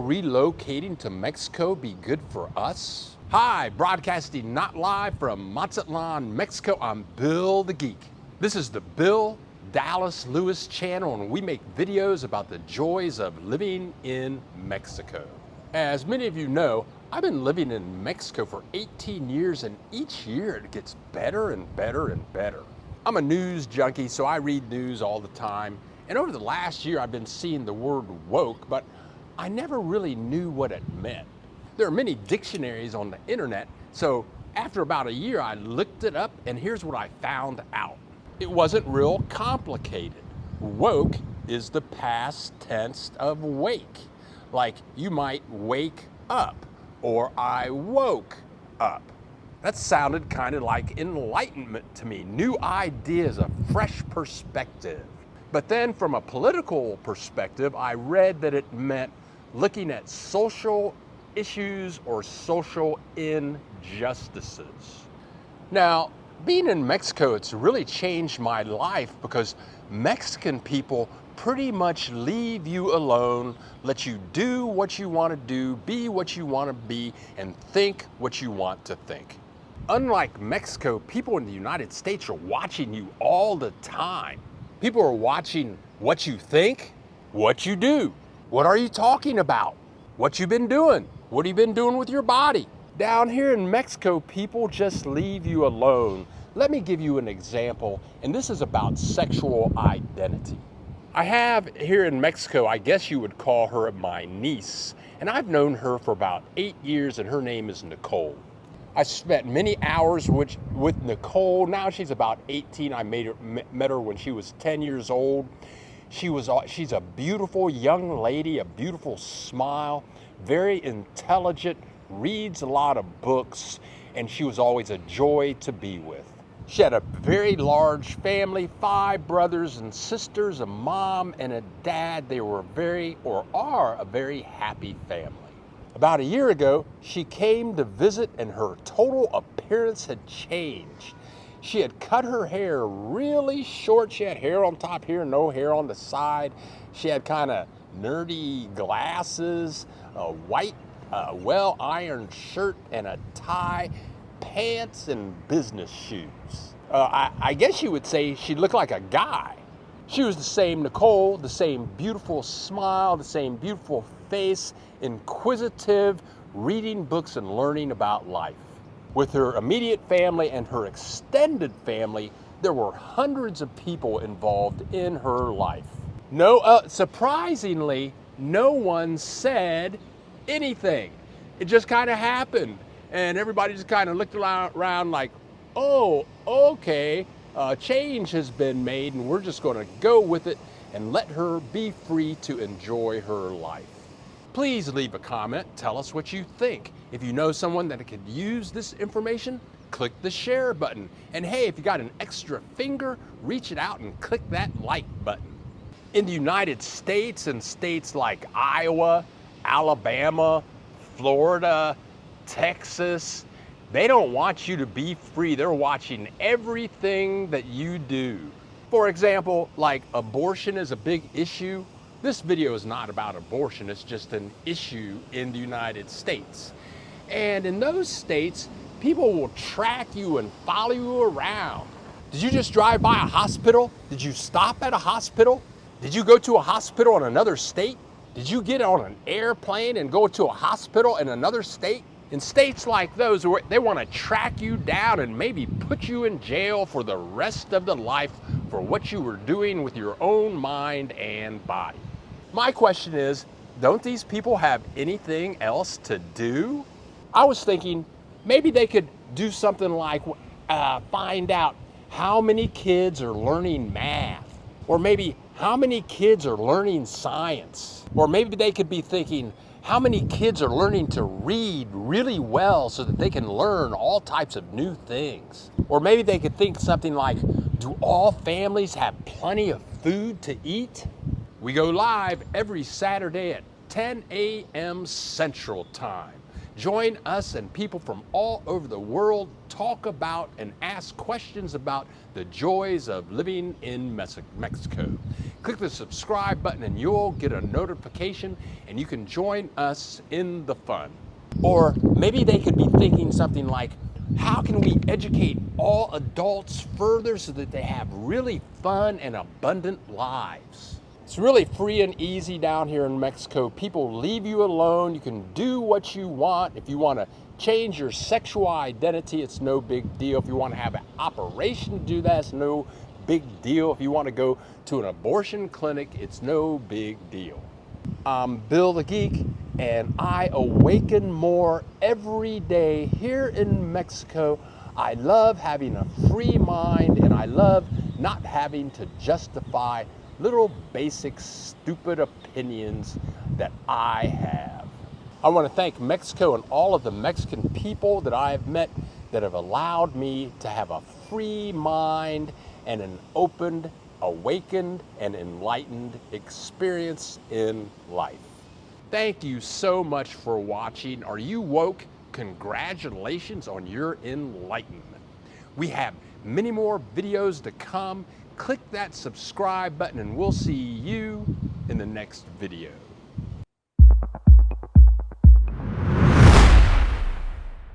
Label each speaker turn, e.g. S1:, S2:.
S1: relocating to Mexico be good for us? Hi, broadcasting not live from Mazatlan, Mexico. I'm Bill the Geek. This is the Bill Dallas Lewis channel, and we make videos about the joys of living in Mexico. As many of you know, I've been living in Mexico for 18 years, and each year it gets better and better and better. I'm a news junkie, so I read news all the time. And over the last year, I've been seeing the word woke, but I never really knew what it meant. There are many dictionaries on the internet, so after about a year, I looked it up, and here's what I found out. It wasn't real complicated. Woke is the past tense of wake. Like you might wake up, or I woke up. That sounded kind of like enlightenment to me. New ideas, a fresh perspective. But then from a political perspective, I read that it meant looking at social issues or social injustices. Now, being in Mexico, it's really changed my life because Mexican people pretty much leave you alone, let you do what you want to do, be what you want to be, and think what you want to think. Unlike Mexico, people in the United States are watching you all the time. People are watching what you think, what you do. What are you talking about? What you been doing? What have you been doing with your body? Down here in Mexico, people just leave you alone. Let me give you an example, and this is about sexual identity. I have here in Mexico, I guess you would call her my niece, and I've known her for about 8 years, and her name is Nicole. I spent many hours with Nicole. Now she's about 18. I met her when she was 10 years old. She's a beautiful young lady, a beautiful smile, very intelligent, reads a lot of books, and she was always a joy to be with. She had a very large family, 5 brothers and sisters, a mom and a dad. They were are a very happy family. About a year ago, she came to visit and her total appearance had changed. She had cut her hair really short. She had hair on top here, no hair on the side. She had kind of nerdy glasses, a white, well-ironed shirt and a tie, pants and business shoes. I guess you would say she looked like a guy. She was the same Nicole, the same beautiful smile, the same beautiful face, inquisitive, reading books and learning about life. With her immediate family and her extended family, there were hundreds of people involved in her life. Surprisingly, no one said anything. It just kind of happened. And everybody just kind of looked around like, oh, okay, change has been made and we're just going to go with it and let her be free to enjoy her life. Please leave a comment, tell us what you think. If you know someone that could use this information, click the share button. And hey, if you got an extra finger, reach it out and click that like button. In the United States and states like Iowa, Alabama, Florida, Texas, they don't want you to be free. They're watching everything that you do. For example, like abortion is a big issue. This video is not about abortion, it's just an issue in the United States. And in those states, people will track you and follow you around. Did you just drive by a hospital? Did you stop at a hospital? Did you go to a hospital in another state? Did you get on an airplane and go to a hospital in another state? In states like those, where they want to track you down and maybe put you in jail for the rest of the life for what you were doing with your own mind and body. My question is, don't these people have anything else to do? I was thinking maybe they could do something like find out how many kids are learning math, or maybe how many kids are learning science, or maybe they could be thinking, how many kids are learning to read really well so that they can learn all types of new things? Or maybe they could think something like, do all families have plenty of food to eat? We go live every Saturday at 10 a.m. Central Time. Join us and people from all over the world talk about and ask questions about the joys of living in Mexico. Click the subscribe button and you'll get a notification and you can join us in the fun. Or maybe they could be thinking something like, how can we educate all adults further so that they have really fun and abundant lives? It's really free and easy down here in Mexico. People leave you alone. You can do what you want. If you want to change your sexual identity, it's no big deal. If you want to have an operation to do that, it's no big deal. If you want to go to an abortion clinic, it's no big deal. I'm Bill the Geek, and I awaken more every day here in Mexico. I love having a free mind, and I love not having to justify little basic stupid opinions that I have. I want to thank Mexico and all of the Mexican people that I have met that have allowed me to have a free mind and an opened, awakened, and enlightened experience in life. Thank you so much for watching. Are you woke? Congratulations on your enlightenment. We have many more videos to come. Click that subscribe button and we'll see you in the next video.